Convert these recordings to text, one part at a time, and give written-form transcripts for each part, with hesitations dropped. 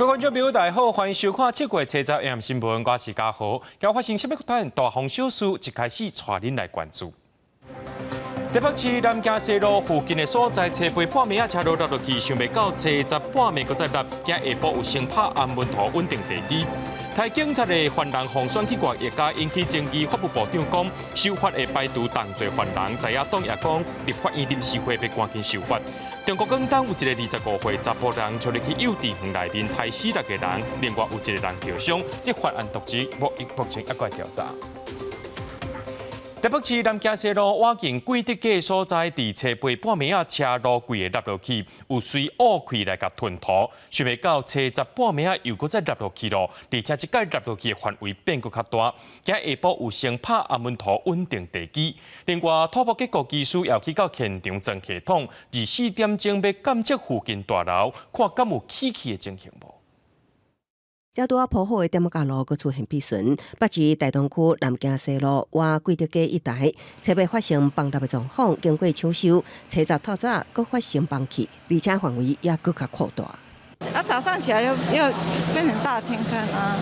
各位观众朋友，大家好，欢迎收看7月7日 AM 新闻，我是嘉豪。今发生什么团大风小事，一开始带恁来关注。台北市南京西路附近的所在，车牌半暝车路落落去，想袂到车10半暝，搁再落，今下晡有先拍安稳图稳定地基。台警察的犯人防选起外，也加引起争议。法务部长讲，守法的排除同罪犯人，在野党也讲，立法院临时会被赶紧守法。中国广东有一个25岁查甫人，就入去幼稚园内面害死6个人，另外有一个人受伤，这犯案动机目前还在调查。台北市南京西路瓦境贵德街所在，伫车牌半暝车路柜的落落去，有随乌气来甲吞吐，想袂到车10半暝又搁再落落去咯，而且即摆落落去的范围变搁较大。今下晡有先拍安稳图稳定地基，另外土木结构技师要去到现场装系统，24点钟要监测附近大楼，看敢有起气的情形无。较多铺好的点架路，佫出现避损。北市大东区南京西路外贵德街一带，车牌发生崩塌的状况，经过抢修，车闸透早佫发生崩起，而且范围也佫较扩大。早上起来又变成大天坑啊，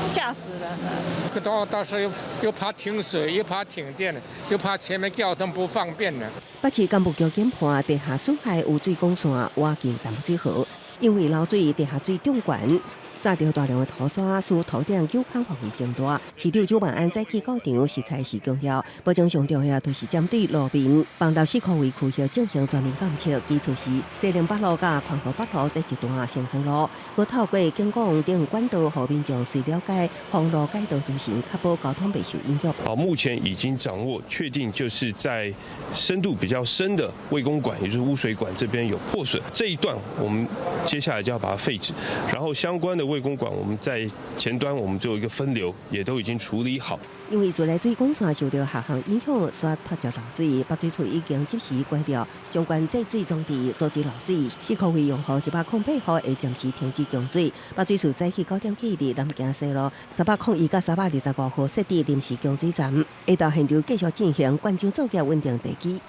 吓死人了！到时候又怕停水，又怕停电，又怕前面交通不方便了。北市干部局检判地下损害有水管线挖进淡水河，因为漏水地下水中悬。炸掉大量的土沙，使土顶有坑范围增大。市长周万安在记告场实在是强调，保障上重要就是针对路面帮到4区域区域进行全面监测。基础是西宁北路甲宽和北路这一段先锋路，佮透过警广等管道，互民众随了解封路改道执行，确保交通袂受影响。好，目前已经掌握，确定就是在深度比较深的卫工管，也就是污水管这边有破损，这一段我们接下来就要把它废止，然后相关的卫工管我们在前端我们就有一个分流，也都已经处理好。因为自来水管线受到下项影响，所脱接漏水，北水处已经及时关掉相关制水装置，阻止漏水。4区域用户108户会暂时停止供水。北水处早起9点起伫南京西路301到325户设置临时供水站，下到现场继续进行灌浆作业稳定地基。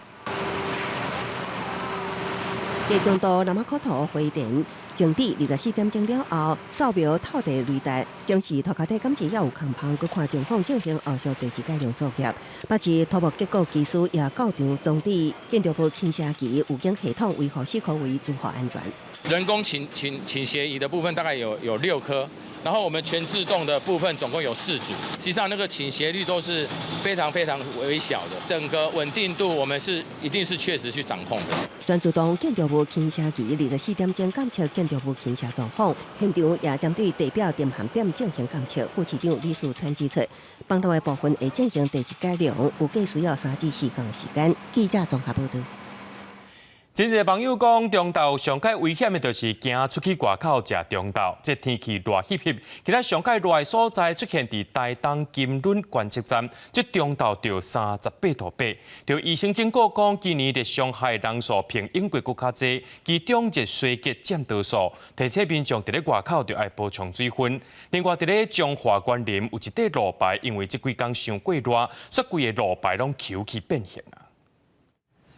加强道南马口头会电。整治24点钟了后，扫描土地雷达，监视土脚底监视也有空棚，佮看情况进行后续地质改良作业。北市土木结构技师也到场装置建筑部倾斜仪预警系统，维护4区域综合安全。人工倾斜仪的部分大概有6颗。然后我们全自动的部分总共有4组，实际上那个倾斜率都是非常微小的，整个稳定度我们一定是确实去掌控的。专注动建筑物倾斜仪24点钟监测建筑物倾斜状况，现场也针对地表电焊点进行监测。副市长李树川指出，崩塌的部分会进行地质改良，预计需要3至4天时间。记者综合报道。真侪网友讲，中昼上界危险的就是行出去外口食中昼，这天气热翕翕。今仔上界热的所在出现伫台东金轮观测站，这中昼就38度8。就医生警告讲，今年热伤害人数比英国更较济，其中热衰竭占多数，提醒民众伫咧外口就要补充水分。另外，伫咧中华园林有一块路牌，因为这几天伤过热，所以规个路牌拢抽起变形啊。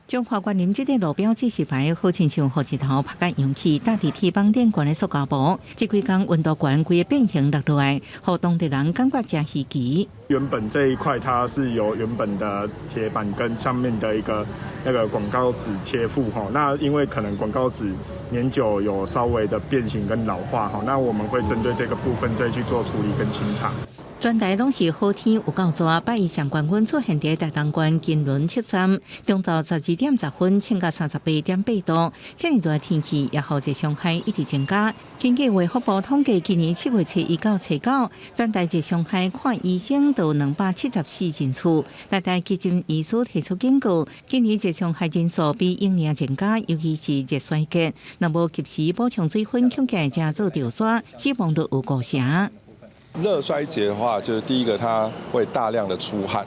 中华园林这个路标指示牌好亲像火一头拍甲扬起，搭伫天帮电管的塑胶布，这几天温度悬，规个变形落落来，互当地人感觉真稀奇。原本这一块它是有原本的铁板跟上面的一个那个广告纸贴附哈，那因为可能广告纸年久有稍微的变形跟老化哈，那我们会针对这个部分再去做处理跟清查。全台拢是好天有够热，北以上关温出现伫台东县金轮测站，中昼12点10分，称到38.8度。这么热的天气，也好热伤害一直增加。经过卫福部统计，今年7月初1到初9，全台热伤害看医生到274人次。台大基金医师提出警告，今年热伤害人数比往年增加，尤其是热衰竭，若无及时补充水分，恐惊会真做掉刷，死亡率有5成。热衰竭的话，就是第一个它会大量的出汗，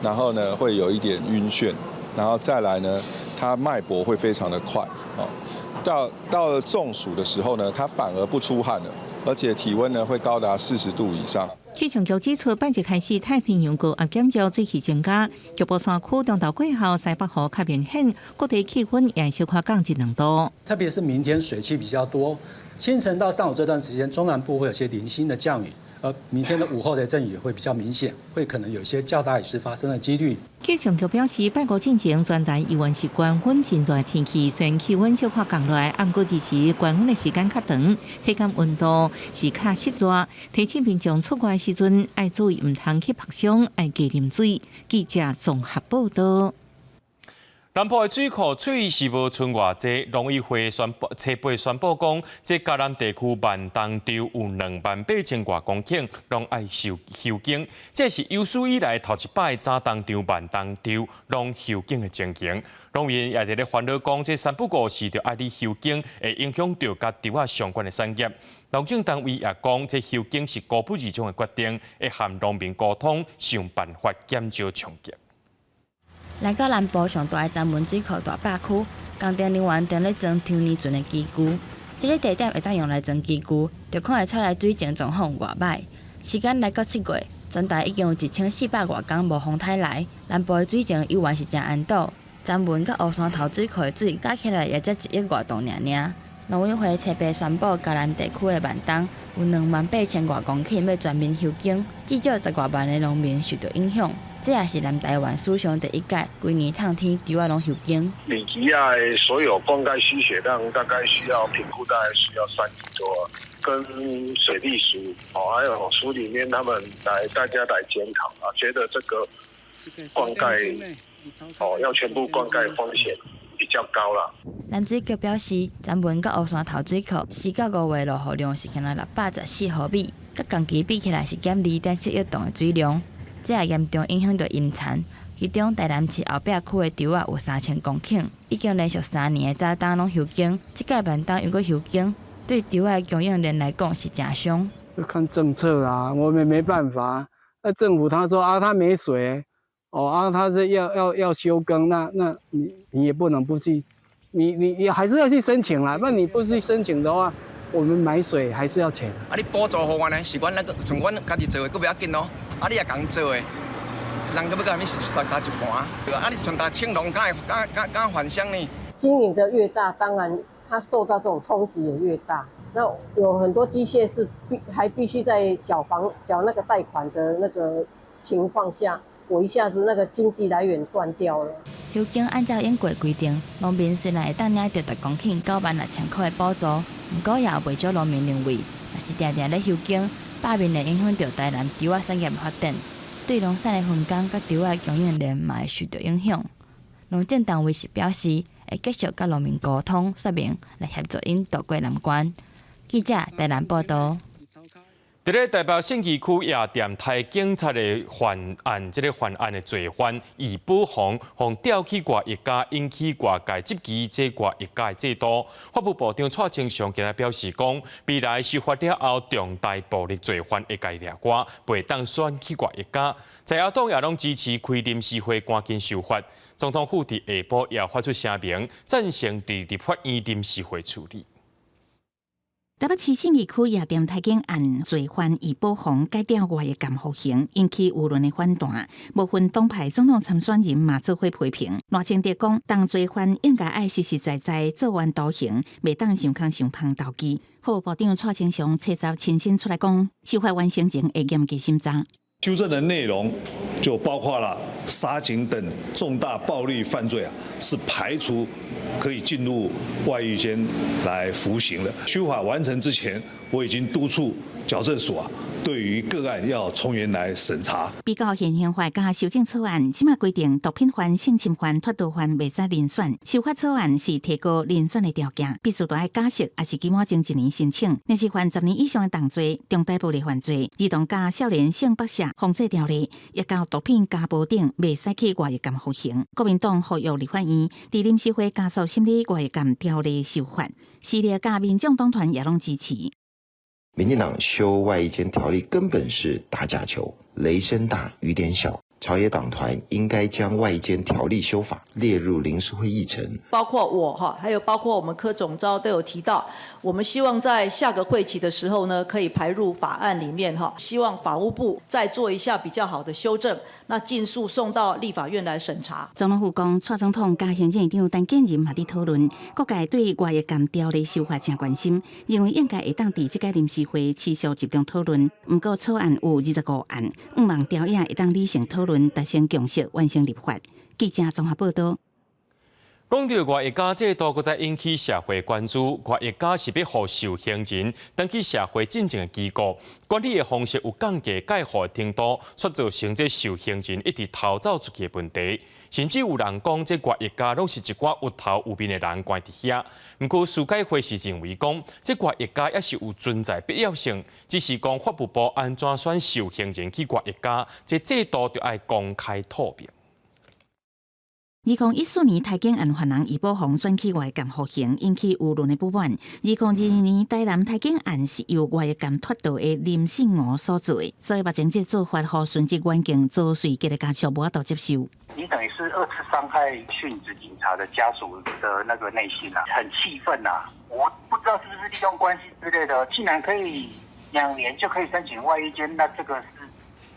然后呢会有一点晕眩，然后再来呢，它脉搏会非常的快哦。到了中暑的时候呢，它反而不出汗了，而且体温呢会高达40度以上。气象局指出，拜日开始，太平洋高压减少水汽增加，局部山区中昼过后，西北风较明显，各地气温也小可降1、2度。特别是明天水汽比较多。清晨到上午这段时间，中南部会有些零星的降雨。而明天的午后的阵雨会比较明显，会可能有一些较大雨势发生的几率。气象局表示，拜五进前全台依然是关温真热天气，虽然气温小可降落来，暗过日时关温的时间较长，体感温度是较湿热。提醒民众出外时阵爱注意，唔通去曝伤，爱加啉水。记者综合报道。南部的水库水是无存偌济，农委会初步宣布讲，这嘉南地区万东潮有28000多公顷，拢爱受休耕。这是有史以来头一摆早东潮、万东潮拢休耕的情形。农民也伫咧烦恼讲，这三不五时就爱你休耕，会影响到甲潮啊相关的产业。农政单位也讲，这休耕是固不二种的决定，会和农民沟通，想办法减少冲击。来到南部上大的闸门水库大坝区，工程人员正咧装抽年船的机具。这个地点会当用来装机具，就看会出来水情状况偌歹。时间来到7月，全台已经有1400多工无风台来，南部的水情依然是真安堵。闸门甲乌山头水库的水加起来也才1亿多吨尔。农委会初步宣布，嘉南地区的万东有28000多公顷要全面休耕，至少10多万的农民受到影响。这也是南台湾史上第一届规年冬天潮啊拢休耕。里吉亚的所有灌溉需血量大概需要评估，大概需要3亿多，跟水利署还有署里面他们大家来检讨啊，觉得这个灌溉要全部灌溉风险比较高啦。南水局表示，闸门甲乌山头水库4到5月落雨量是仅614毫米，甲同期比起来是减2.7亿吨的水量。这也严重影响到引产，其中台南市后壁区的潮啊有3000公顷，已经连续3年的早冬拢休耕。这届万冬如果休耕，对潮啊供应链来讲是真伤。就看政策啦，我们没办法。那政府他说啊，他没水，他是要休耕，那你也不能不去，你还是要去申请啦。那你不去申请的话，我们买水还是要钱。啊，你补助给我呢？是阮那个从阮家己做的，佫不要紧哦。啊，你也共做的，人佫要甲你杀一半，对吧？啊，你像打青龙，敢返乡呢？经营的越大，当然它受到这种冲击也越大。那有很多机械是还必须在缴那个贷款的那个情况下，我一下子那个经济来源断掉了。休耕按照英国规定，农民虽然会当领到10公顷96000块的补助，不过也有不少农民认为，若是常常咧休耕，百面会影响到台南潮啊产业发展，对农产的分工甲潮啊供应链嘛会受到影响。农政单位是表示，会继续甲农民沟通说明，来协助因渡过难关。记者台南报道。伫咧台北信义区夜店台警察的犯案，这个犯案的罪犯以保防互吊起挂一家，引起外界质疑这挂一家的制度。法务部长蔡清祥今日表示讲，未来修法了后，重大暴力罪犯会改掠挂，袂当选起挂一家。在野党也拢支持开临时会赶紧修法。总统府伫下晡也发出声明，赞成伫立法院临时会处理。台北市信义区夜店太警案罪犯以保防改掉外的监护刑，引起舆论的反弹。部分党派总统参选人嘛做伙批评，赖清德讲，当罪犯应该爱实实在在做完徒刑，袂当想空想芳投机。法务部长蔡清祥切实亲身出来讲，修法完成前会严格审查。修正的内容就包括了杀警等重大暴力犯罪是排除可以进入外狱监来服刑的。修法完成之前，我已经督促矫正署对于个案要从严来审查。比较现行法加修正草案，即马规定毒品犯、性侵犯、脱毒犯袂使遴选。修法草案是提高遴选的条件，必须要假释，也是期满前1年申请。若是犯10年以上的重罪、重大暴力犯罪、儿童加少年性剥削防制条例，也到毒品家暴等，袂使去外狱监服刑。国民党呼吁立法院伫临时会加速审理外狱监条例修法，时力加民众党团也拢支持。民进党修外役监条例根本是打假球，雷声大雨点小。朝野党团应该将外监条例修法列入临时会议程。包括我还有包括我们柯总召都有提到，我们希望在下个会期的时候呢，可以排入法案里面希望法务部再做一下比较好的修正，那尽速送到立法院来审查。总统府讲，蔡总统加行政院长陈建仁也伫讨论，各界对外役监条例修法真关心，认为应该会当伫这个临时会持续集中讨论。不过草案有25案，望朝野会当理性讨论，达成共识，完成立法。记者综合报道。讲到外役家制度，佫再引起社会关注。外役家是要互受刑人登记社会进程的机构，管理的方式有降低介护的程度，却造成这受刑人一直逃走出去的问题。甚至有人讲，这外役家拢是一寡有头有面的人关伫遐。不过，司改会是认为讲，这外役家也是有存在必要性，只是讲法务部安怎选受刑人去外役家，这制度就要公开透明。2014年台警案犯人医保房转去外役监服刑，引起舆论的不满。2022年台南台警案是由外役监脱逃的林信娥所做，所以目前这做法，让殉职冤警遭随结的家属无法度接受。你等于是2次伤害殉职警察的家属的那个内心啊，很气愤呐！我不知道是不是利用关系之类的，竟然可以2年就可以申请外役监，那这个是，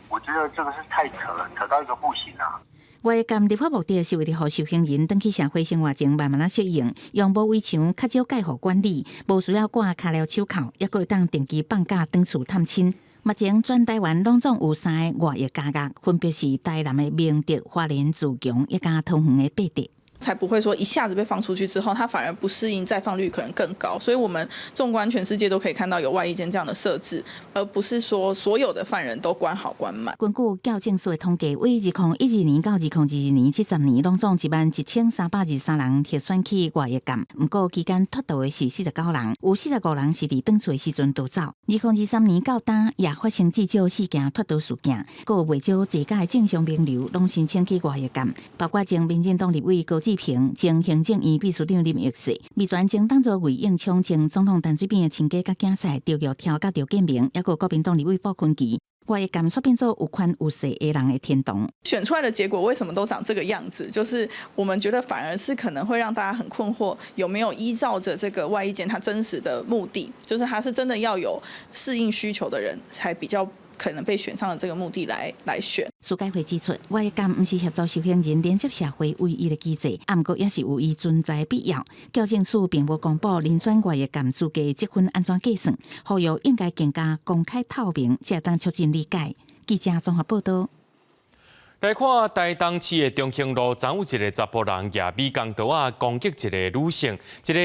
我觉得这个是太扯到一个不行啊！外役监立法目的是为了让受刑人登去社会生活前慢慢适应，用无围墙、较少介护管理，无需要挂脚镣手铐，也可当定期放假转厝探亲。目前全台湾拢总有3个外役家属，分别是台南的明德、花莲自强，一家桃园的八德。才不会说一下子被放出去之后，他反而不适应，再放率可能更高。所以，我们纵观全世界都可以看到有外役监这样的设置，而不是说所有的犯人都关好关满。根据矫正署的统计，为2012年到2022年这10年，拢总11323人提选去外役监，不过期间脱逃的是49人，有45人是伫转厝的时阵逃走。2023年到今也发生至少4件脱逃事件，还有袂少自家的正常名流拢申请去外役监，包括前民进党立委高志平、前行政院秘书长林奕世，未全前当作为应冲前总统陈水扁的亲家甲囝婿赵玉跳甲赵建明，也有国民党立委鲍坤琪。外役监煞变做有权有势的人的天堂。选出来的结果为什么都长这个样子？就是我们觉得反而是可能会让大家很困惑，有没有依照着这个外役监它真实的目的，就是它是真的要有适应需求的人才比较可能被选上的这个目的来选。司改会指出，外役监不是协助受刑人连接社会唯一的机制，不过也是有伊存在的必要。矫正署并无公布遴选外役监资格积分安怎计算，呼吁应该更加公开透明，才当促进理解。记者综合报道。来看台东市的中兴路，昨有一个查甫人举米工刀啊攻击一个女性，这个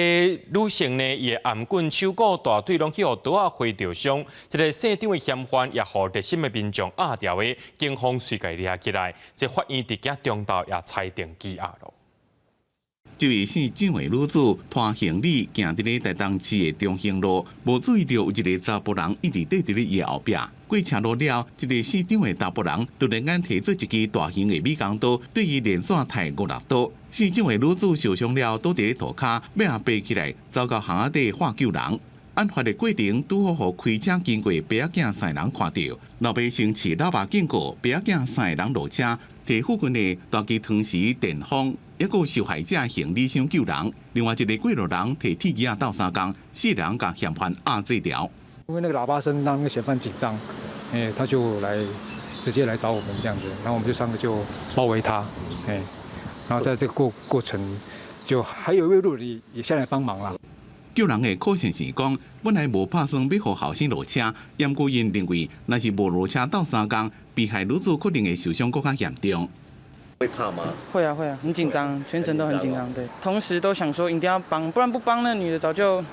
女性呢，伊的颔棍、手骨、大腿拢去互刀啊挥着伤。这个现场的嫌犯也互热心的民众压掉的，警方随即抓起来。这法院伫今中昼也裁定羁押了。这位姓郑的女子拖行李行伫咧台东市的中兴路，无注意到有一个查甫人一直跟伫咧伊后壁。过车路了，一个市长的查甫人突然间提出一支大型的米工刀，对伊连续刣5-6刀。市长的女子受伤了，倒伫咧涂骹，要爬起来，走到巷仔底喊救人。案发的过程拄好，互开车经过白仔囝3个人看到，老爸先饲喇叭警告白仔囝3个人落车，摕附近的大支汤匙、电风，也有受害者行李箱救人。另外一个过路人摕铁椅斗3工，4人甲嫌犯压制条。因为那个喇叭声让那个嫌犯紧张，他就直接来找我们这样子，然后我们就3个就包围他，然后在这个过程，就还有一位路人也下来帮忙啦。救人的可信是讲，本来无打算要互后生落车，严过因认为，若是无落车斗3工，被害女子可能会受伤更加严重。会怕吗？会啊，很紧张，全程都很紧张，对。同时都想说一定要帮，不然不帮那女的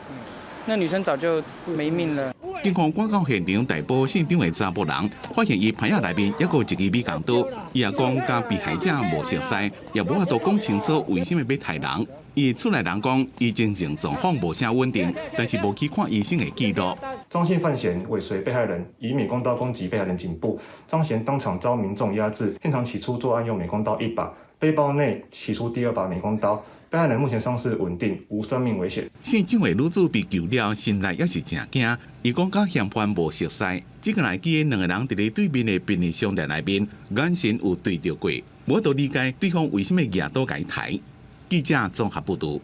那女生早就没命了。警方赶到现场逮捕现场的查甫人，发现伊牌仔内面还有一支米工刀。伊也讲甲被害者无熟悉，也无法度讲清楚为什么要杀人。伊厝内人讲，伊精神状况无啥稳定，但是无去看医生的记录。张姓犯嫌尾随被害人，以美工刀攻击被害人颈部，张嫌当场遭民众压制，现场起出作案用美工刀1把，背包内起出第2把美工刀。被害人目前伤势稳定，无生命危险。姓郑伟女子被救了，心内也是真惊。伊讲甲嫌犯无熟悉，只个来记的两个人伫咧对面的便利商店内面，眼神有对着过，无都理解对方为什么举刀甲伊抬。记者综合报道。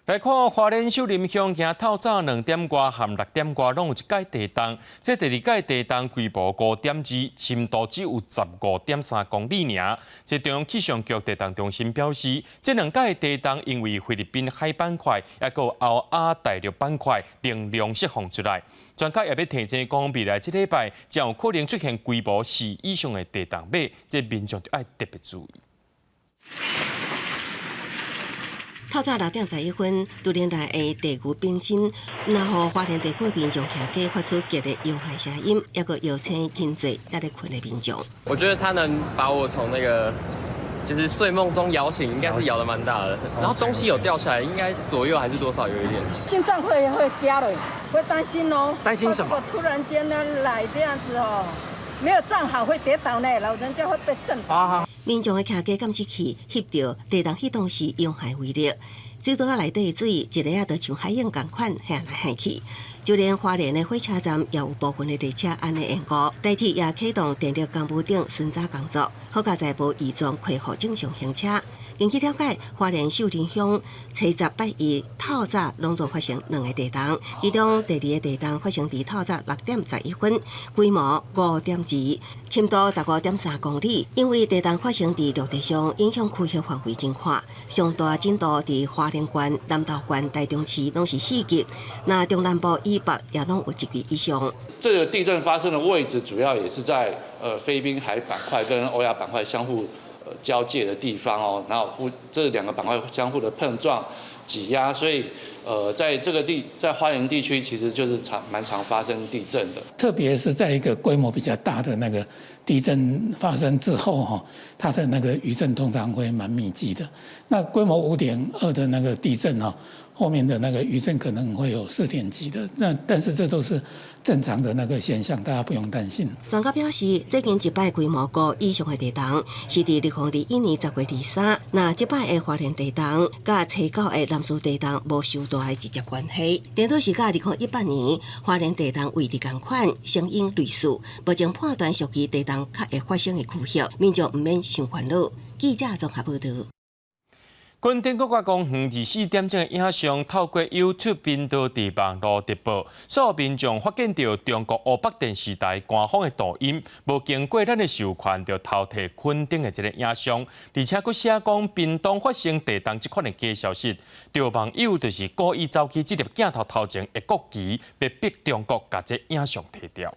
来看花莲秀林乡，行透早2点外含6点外，拢有一届地动。这第2届地动规模5.2，深度只有15.3公里尔。这中央气象局地动中心表示，这2届地动因为菲律宾海板块，也有欧亚大陆板块能量释放出来。专家也要提醒讲，未来这礼拜将有可能出现规模4以上的地动尾，这民众就要特别注意。透早6点11分，都连内的地牛冰心，然后花莲地区民众徛街发出激烈摇喊声音，也个摇醒真侪还在困的民众。我觉得他能把我从那个就是睡梦中摇醒，应该是摇得蛮大的。然后东西有掉下来，应该左右还是多少有一点。心脏会加了，会担心哦。担心什么？如果突然间呢来这样子哦，没有站好会跌倒呢，老人家会被震倒。民众的徛街监视器翕到地动启动时用海威力，水道内底的水一个都像海涌共款下来下去。就连花莲的火车站也有部分的列车安尼延误，台铁也启动电力工务等巡查工作，好甲在无异状恢复正常行车。根据了解，花莲秀林乡初18日透早拢总发生2个地动，其中第2个地动发生伫透早6点11分，规模5.2，深度15.3公里。因为地动发生伫陆地上，影响区域范围真宽，上大震度伫花莲县、南投县、台中市拢是4级，那中南部以北也拢有1级以上。这个地震发生的位置主要也是在菲律宾海板块跟欧亚板块相互交界的地方哦，然后这2个板块相互的碰撞、挤压，所以在花莲地区其实就是蛮常发生地震的。特别是在一个规模比较大的那个地震发生之后哈，它的那个余震通常会蛮密集的。那规模5.2的那个地震哈，后面的那个余震可能会有4点几的，但是这都是正常的那个现象，大家不用担心。专家表示，最近一摆规模5以上的地动是伫2021年10月23，那这摆的花莲地动甲初9的南势地动无受大的直接关系。顶多是甲2018年花莲地动位置同款，相应类似，目前判断属于地动较会发生的区域，民众唔免伤烦恼。记者综合报道。军电国家公园24点钟的影像透过 YouTube 频道伫网络直播，所有民众发现到中国湖北电视台官方的抖音，无经过咱的授权就偷摕垦丁的这个影像，而且佫写讲屏东发生地动这款的假消息，对网友就是故意走去这粒镜头头前的国旗，要逼中国把这影像摕掉。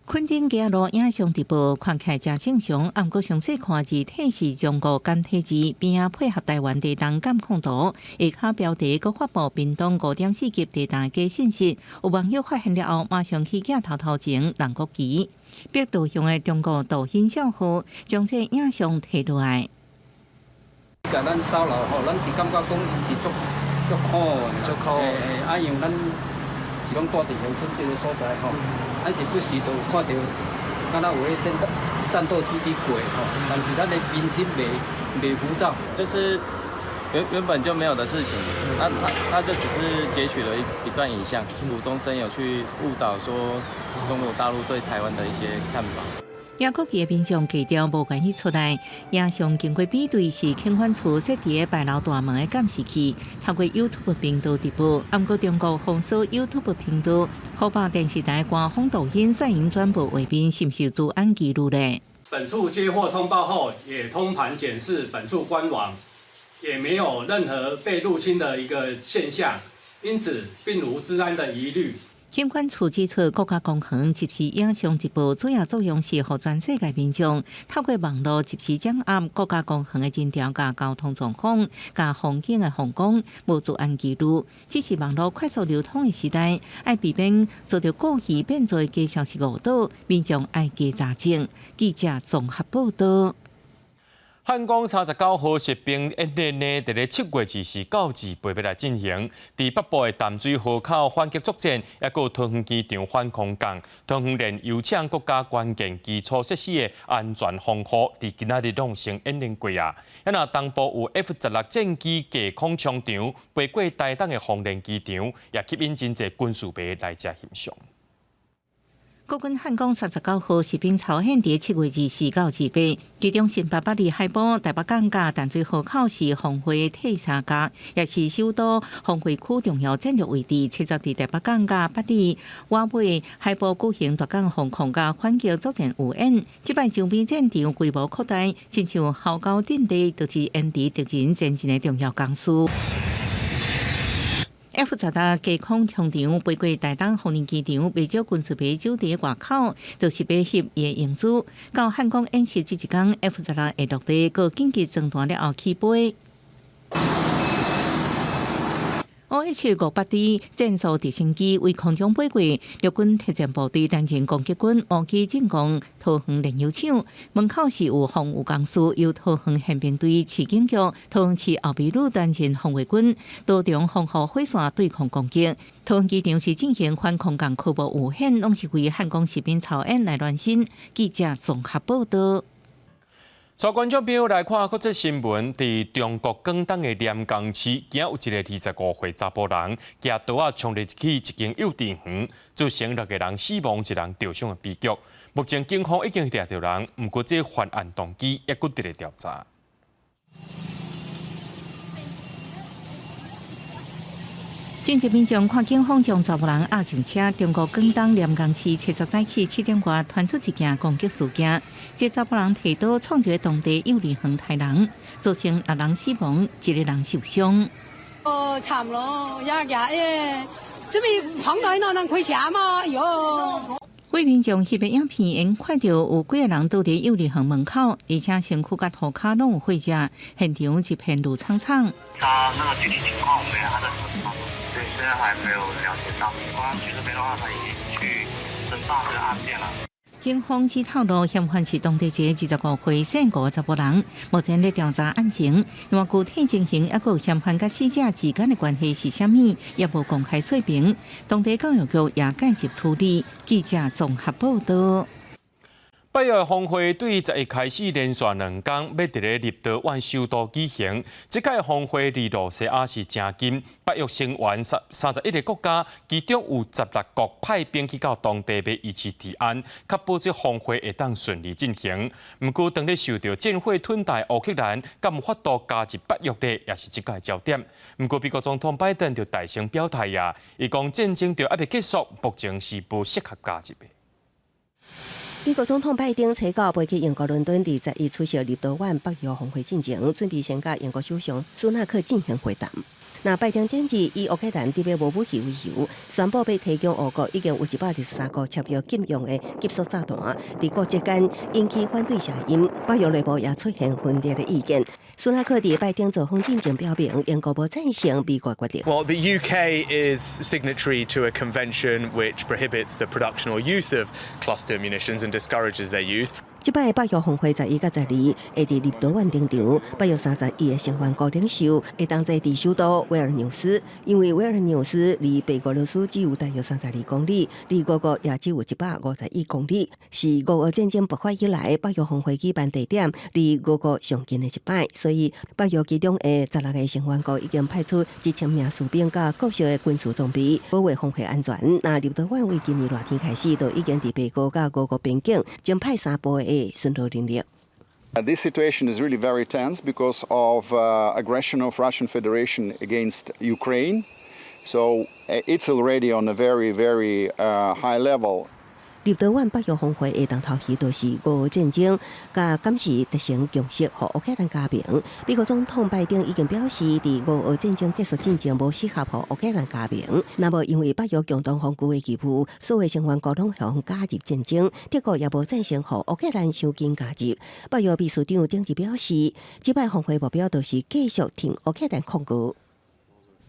垦丁街路影像直播看起来真正常，毋过详细看字体是中国简体字，边仔配合台湾地动监控图，下骹标题佮发布屏东5.4级地动嘅信息。有网友发现了后，马上去镜头前扔国旗，逼导向的中国抖音账户将这影像摕落来。甲咱扫楼吼，咱是感觉讲是足苦的，足苦。啊，因为咱是讲住伫乡村这个所在吼。咱是不时都有看到，敢若有咧战斗机伫过吼，但是咱的民心袂浮躁，就是原本就没有的事情，他就只是截取了一段影像，鲁中生有去误导说中国大陆对台湾的一些看法。也国旗的民众低调无愿意出来，影像经过比对是警管处设伫的白楼大门的监视器，透过 YouTube 频道直播。不过中国封锁 YouTube 频道，湖北电视台官方抖音率营转播画面，是不是有治安记录呢？本处接获通报后，也通盘检视本处官网，也没有任何被入侵的一个现象，因此并无治安的疑虑。警管处指出，国家公园即时影像直播主要作用是让全世界民众透过网络即时掌握国家公园的人潮、甲交通状况、甲风景的风光、无治安记录。只是网络快速流通的时代，要避免做到故意变做假消息误导，民众要加查证。记者综合报道。汉光39号实兵演练呢，伫咧7月24、28日来进行。伫北部的淡水河口反击作战，也有桃园机场反空降，桃园连邀请国家关键基础设施的安全防护，伫今仔日拢成演练过啊。也若东部有 F-16战机架空冲场飞过台东的丰年机场，也吸引真侪军事迷来遮欣赏。国军汉光39号士兵操演伫7月24到28，其中1800里海堡、台北港甲淡水河口是防卫替查甲，也是首都防卫区重要战略位置。70伫台北港甲8里瓦尾海堡举行大港防空甲反击作战有演。即摆周边战场规模扩大，亲像校高阵地，就是演敌敌人前进的重要工事。F-16架空冲场飞过台东丰年机场，不少军事迷走伫外口，就是要翕伊的影子。到汉光演习这一天 ，F-16会落地，佮紧急装弹了后起飞。OH-58D 战术直升机为空中飞过，陆军特战部队担任攻击军，无机进攻桃园炼油厂。门口是有防务工事，由桃园宪兵队市警局、桃园市后备路担任防卫军，多重防护火线对抗攻击。桃园机场是进行反空降科目有限，拢是为汉光士兵操演来暖身。记者综合报道。带观众朋友来看国际新闻，伫中国广东的廉江市，今有一个25岁查甫人，举刀啊冲入去一间幼稚园，造成6个人死亡、1人受伤的悲剧。目前警方已经抓到人，不过这犯案动机也搁伫咧调查。警察民众看警方将查某人押上车，中国广东廉江市7早起7点外传出一件攻击事件，这查某人提刀创一当地幼儿园杀人，造成6人死亡，1个人受伤。哦，惨咯，耶，这边碰到那能亏钱吗？哟。为民众翕的影片，因看到有几个人倒伫幼儿园门口，而且身躯甲涂骹拢有血迹，现场一片乱苍苍。他那个具体情况我们他的对，现在还没有了解到。公安局这边的话，他已经去侦办这个案件了。警方只透露，嫌犯是当地一个25岁姓吴的查甫人，目前在调查案情。另具体情形，还有嫌犯甲死者之间的关系是啥物，也无公开说明。当地教育局也介入处理。记者综合报道。8月的峰会对11开始连续2天，要伫咧立陶宛首都举行。这届峰会利路西亚是正金，8月成员31个国家，其中有16国派兵去到当地要维持治安，确保这峰会会当顺利进行。不过，当咧受到战火吞噬乌克兰，敢有法度加入北约呢，也是这届焦点。不过，美国总统拜登就大声表态呀，伊讲战争就还未结束，目前是不适合加入的。美国总统拜登初到飞去英国伦敦，伫11出席立陶宛北约峰会进前，准备先甲英国首相苏纳克进行会谈。那拜登顶日以乌克兰伫要无武器为由，宣布要提供俄国已经有123个插有禁用的急速炸弹，伫国际间引起反对声音。北约内部也出现分裂的意见。苏纳克伫拜登造访进前表明，英国无赞成美国决定。Well, the UK is signatory to a convention which prohibits the production or use of cluster munitions and discourages their use. 即摆北约峰会11到12会伫立陶宛登场，北约31个成员国领袖会当在伫首都维尔纽斯，因为维尔纽斯离白俄罗斯只有大约32公里，离俄国也只有151公里，是俄俄战争爆发以来北约峰会举办地点离俄国上近的一摆，所以北约其中的16个成员国已经派出1000名士兵甲各式的军事装备保卫峰会安全。那立陶宛为今年热天开始，就已经伫白俄甲俄国边境增派3部的巡逻能力。This situation is really very tense because of aggression of Russian Federation against Ukraine. So it's already on a very, very high level. 立陶宛北约峰会的当头戏就是俄乌战争，甲感谢达成共识，和乌克兰加平。美国总统拜登已经表示，伫俄乌战争结束进前，无适合和乌克兰加平。那么，因为北约共同防御的基础，所有成员国拢向加入战争，德国也无赞成和乌克兰伤紧加入。北约秘书长顶日表示，即摆峰会目标就是继续挺乌克兰抗拒。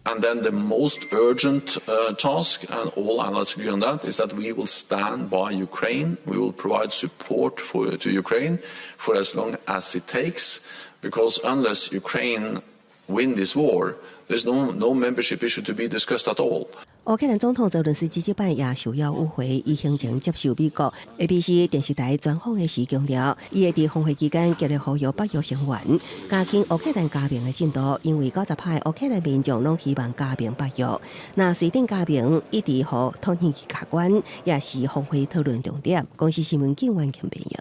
And then the most urgent task, and all analysts agree on that, is that we will stand by Ukraine. We will provide support to Ukraine for as long as it takes, because unless Ukraine win this war, there's no membership issue to be discussed at all. 乌克兰总统泽伦斯基这摆也受邀与会，伊行前接受美国 ABC 电视台专访的时强调，伊会伫峰会期间极力呼吁北约成员加紧乌克兰加盟的进度，因为90%的乌克兰民众拢希望加盟北约。那随定加盟一直和土耳其卡关，也是峰会讨论重点。公司新闻警员김培佑。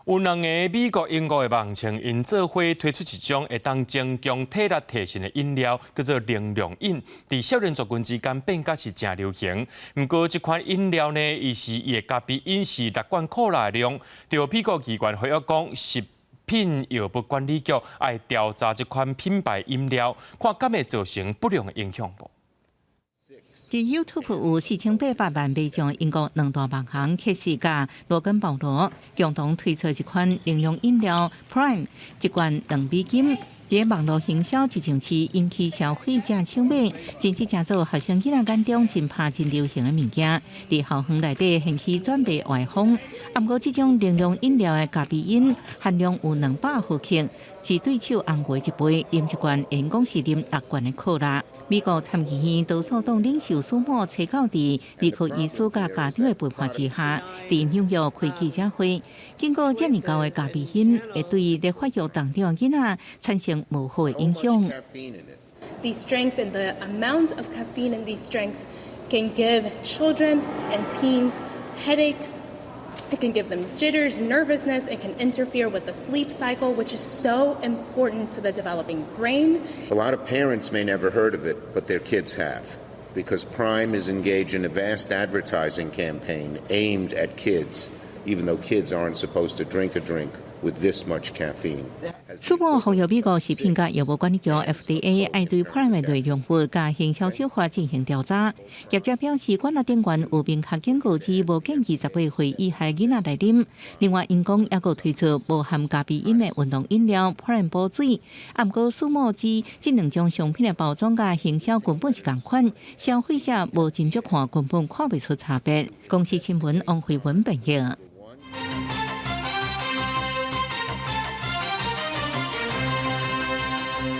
有2个美国、英国的网青因做伙推出一种会当增强体力提神的饮料，叫做能量饮。伫少年族群之间变甲是真流行。不过，这款饮料呢，伊的咖啡因是6罐可乐量。就美国机关回应讲，食品药物管理局爱调查这款品牌饮料，看敢会造成不良的影响无。伫 YouTube 有4800万美将英国2大网红克士甲罗根保罗共同推出一款能量饮料 Prime， 一罐$2。伫网络行销一上市，引起消费者抢买，甚至成做学生囡仔眼中真拍真流行的物件。伫校园内底掀起转卖外风。不过，这种能量饮料的咖啡因含量有200毫克，是对手红过一杯，饮一罐因讲是啉6罐的可乐。美国参议院多数党领袖苏莫查到伫理科医师甲家长的陪伴之下，伫纽约开记者会。经过这么高的咖啡因，会对在发育当中的囡仔产生无好的影响。These drinks and the amount of caffeine in these drinks can give children and teens headaches. It can give them jitters, nervousness. It can interfere with the sleep cycle, which is so important to the developing brain. A lot of parents may never heard of it, but their kids have, because Prime is engaged in a vast advertising campaign aimed at kids, even though kids aren't supposed to drink a drink with this much caffeine. 苏莫呼吁美国食品甲药物管理局 FDA 爱对 Prime 的内容物甲行销手法进行调查。业者表示，管内电源有明确警告指无建议18岁以下囡仔来啉。另外，因讲也佫推出无含咖啡因的运动饮料 Prime 补水。不过，苏莫指这2种商品的包装甲行销根本是同款，消费者无斟酌看根本看不出差别。公司新闻王慧文报道。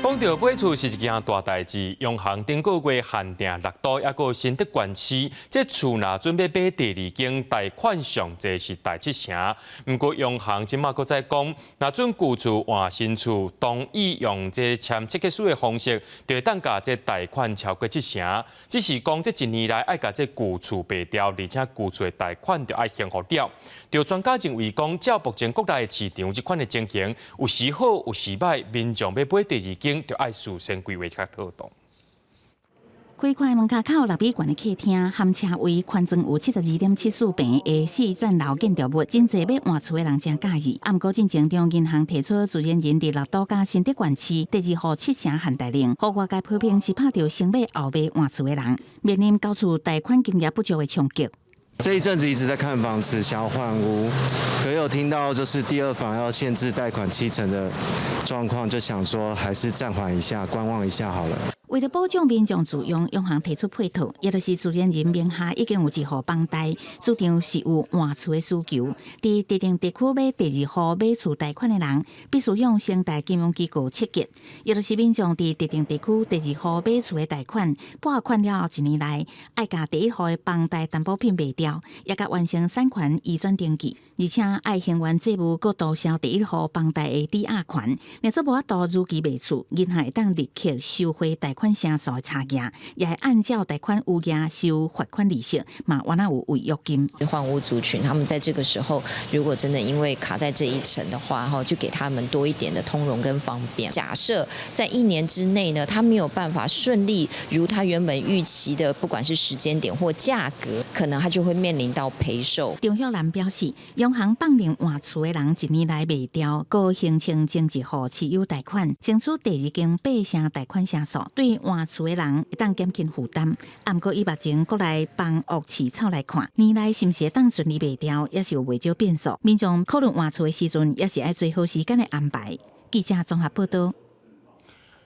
讲到买厝是一件大代志，央行顶个月限定6都，也个新德县市，这厝若准备买第2间，贷款上济是大7成。不过央行即马搁再讲，若准旧厝换新厝，同意用这签切结书的方式，就会当甲这贷款超过7成。只是讲这1年来爱甲这旧厝卖掉，而且旧厝的贷款就爱还好了。就专家认为讲，照目前国内的市场这款的情形，有时好有时歹，民众要买第2间。就爱事先规划较妥当。规块门卡口6米悬的客厅，含车位宽总有72.74平的4层楼建筑物，真侪要换厝的人正介意。不过，进前中银行提出自然人伫6都加新德县市第2户7成限贷令，互外界批评是拍到先买后买换厝的人，面临交厝贷款金额不足的冲击。这一阵子一直在看房子，想要换屋，可有听到就是第2房要限制贷款7成的状况，就想说还是暂缓一下，观望一下好了。为了保障民众自用，央行提出配套，也就是自然人名下已经有1户房贷，主张是有换厝的需求。伫特定地区买第2户买厝贷款的人，必须向先贷金融机构切结，也就是民众伫特定地区第2户买厝的贷款拨款了后1年内，爱甲第1户的房贷担保品卖掉，也甲完成产权移转登记，而且爱还原债务，搁多销第1户房贷的抵押权。若做无法度如期卖厝，银行会当立刻收回贷款成数的差额，也会按照贷款有额收罚款利息，嘛完了有违约金。换屋族群，他们在这个时候，如果真的因为卡在这一层的话，就给他们多一点的通融跟方便。假设在1年之内呢，他没有办法顺利如他原本预期的，不管是时间点或价格，可能他就会面临到赔售。张玉兰表示，央行放任换厝的人1年来卖掉，搁形成前1户持有贷款，争取第2间8成贷款成数，对换厝的人会当减轻负担。不过以目前国内房屋市场来看，年内是不是会当顺利卖掉，也是有未少变数。民众讨论换厝的时阵，也是爱最好时间的安排。记者综合报道。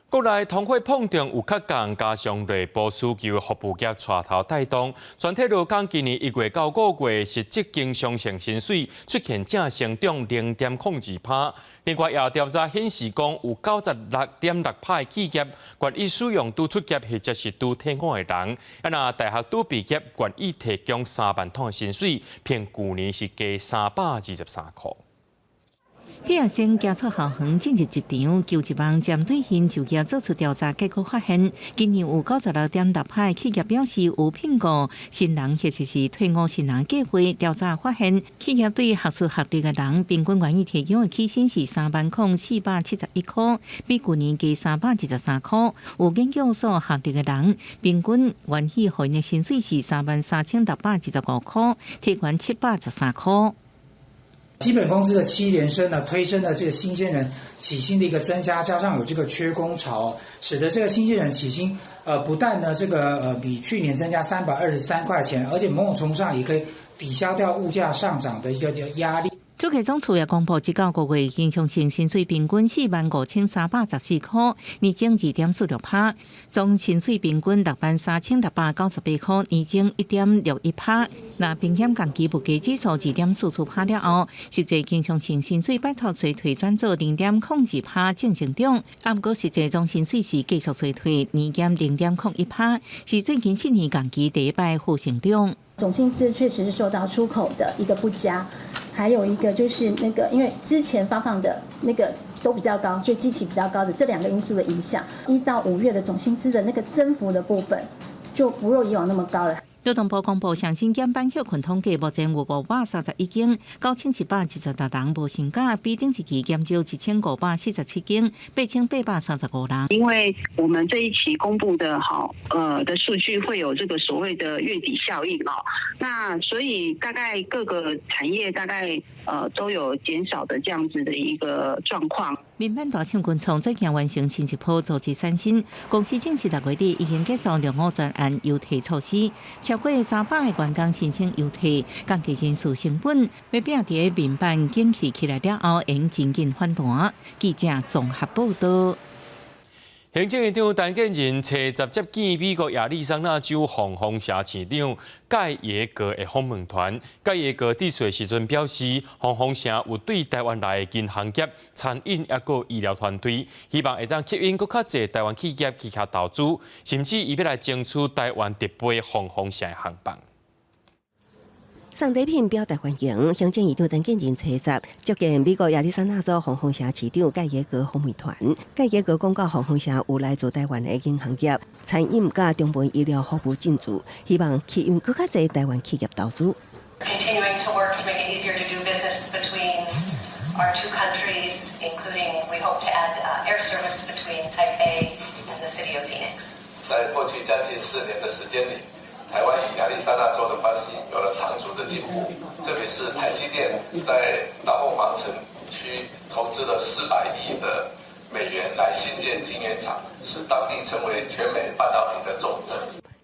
国内通货膨胀有较降，加上内部需求服务业带头带动，全体劳工今年1月到5月实质经常性薪水出现正成长0.02%。另外，也调查显示讲，有96.6%的企业愿意使用拄出业或者是拄退伍的人。那大学拄毕业愿意提供3万桶的薪水，平去年是加323块。毕业生加出校园进入一场求职网针对性就业做出调查，结果发现，今年有96.6%企业表示有聘雇新人或者是退伍新人计划。调查发现，企业对学术学历的人平均愿意提供的起薪是30471块，比去年加313块。有研究所学历的人平均愿意获的薪水是33615块，提悬713块。基本工资的7连升呢，推升了这个新鲜人起薪的一个增加，加上有这个缺工潮，使得这个新鲜人起薪不但呢比去年增加323块钱，而且某种程度上也可以抵消掉物价上涨的一个压力。主计总处也公布，至到5月经常性薪水平均45314块，年增2.46%，总薪水平均63698块，年增1.61%。那平险降基物价指数2.44%了后，实际经常性薪水拜托衰退转做0.02%正成长，不过实际总薪水是继续衰退，年减0.01%，是最近7年降期第一摆负成长。总薪资确实是受到出口的一个不佳，还有一个就是因为之前发放的都比较高，所以基期比较高的这2个因素的影响，1到5月的总薪资的增幅的部分就不如以往那么高了。劳动部公布上薪减班休群统计，目前有531间，9716人无薪假，比顶一期减少1547间，8835人。因为我们这一期公布的的数据会有这个所谓的月底效应那所以大概各个产业大概都有减少的这样子的一个状况。民办大厂群创最近完成新一波组织三新，公司正是6月底已经结束两务专案优退措施，超过300个员工申请优退，降低人事成本。要拼在民办景气起来了后，应真紧反弹。记者综合报道。行政院长陈建仁初10接见美国亚利桑那州防风社市长盖耶格的访问团。盖耶格致辞时阵表示，防风社有对台湾来的银行业、餐饮也个医疗团队，希望会当吸引更较侪台湾企业旗下投资，甚至伊要来争取台湾直飞防风社的航班。送礼品表达欢迎，行政院长陈建仁初10接见美国亚利桑那州防风社市长盖耶格访问团。盖耶格讲到防风社有来自台湾的银行业、餐饮甲中文医疗服務進駐，希望吸引更較侪台灣企業投資。Continuing to work to make it easier to do business between our two countries, including we hope to add air service between Taipei and the city of Phoenix. 在过去将近4年的时间里，台湾与亚利桑那州的关系有了长足的进步，特别是台积电在大凤凰城区投资了400亿的美元来新建晶圆厂，使当地成为全美半导体的重镇。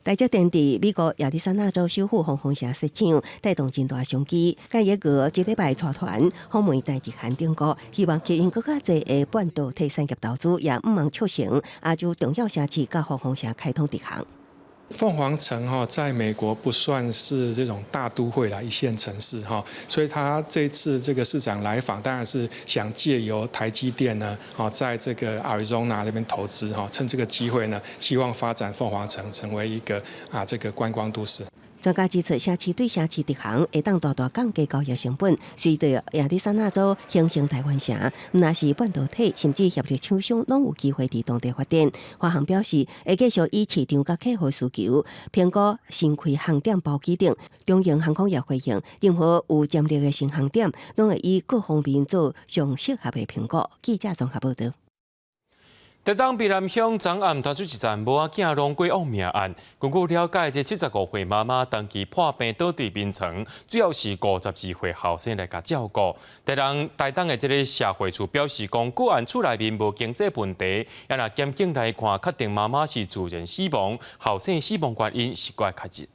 台积电伫美国亚利桑那州首府防风社设厂，带动真大商机。盖耶格一礼拜带团访问台日韩中国，希望吸引更较侪的半导体产业投资，也毋忘促成亚洲重要城市甲防风社开通直航。凤凰城在美国不算是这种大都会啦，一线城市所以他这次这个市长来访，当然是想借由台积电呢，在这个 Arizona 那边投资趁这个机会呢，希望发展凤凰城成为一个这个观光都市。专家指出，城市对城市直航会当大大降低交易成本，随着亚利桑那州形成台湾城，毋但是半导体，甚至协力厂商拢有机会伫当地发展。华航表示，会继续以市场甲客户需求，评估新开航点包机等中型航空业回应，任何有潜力的新航点，拢会以各方面做上适合的评估。记者综合报道。台东卑南乡昨暗传出一桩无仔囝弄过亡命案。根据了解，这75岁妈妈当期破病倒伫病床，主要是52岁后生来甲照顾。台东的这个社会处表示讲，个案厝内面无经济问题，也若检警来看，确定妈妈是自然死亡，后生死亡原因是怪确认。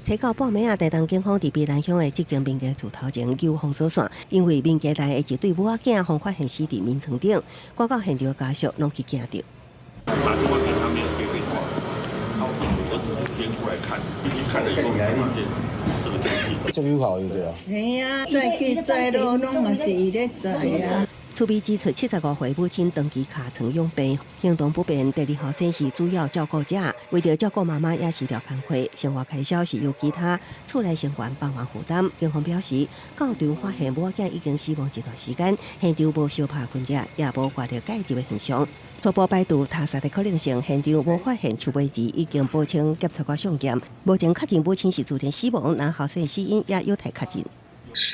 查到报名啊，台东警方伫宜兰乡的这间民家厝头前救封锁线，因为民家内的一对母仔囝方发现死伫眠床顶，赶到现场家属拢去惊到。打电话给他没有接电话，然后我儿子就先过来看，进去看了以后才发现这个证据。这个好对啊。系啊，在记载咯，拢嘛是伊咧在啊。厝边指出，75岁母亲长期卡床养病，行动不便。第2号生是主要照顾者，为着照顾妈妈也是条工课，生活开销是由其他厝内成员帮忙负担。警方表示，到场发现母仔囝已经死亡一段时间，现场无烧拍痕迹，也无发到解离的现象。初步排除他杀的可能性，现场无发现手尾指，已经报称检察官送检。目前确定母亲是自然死亡，然后生死因也有待确认。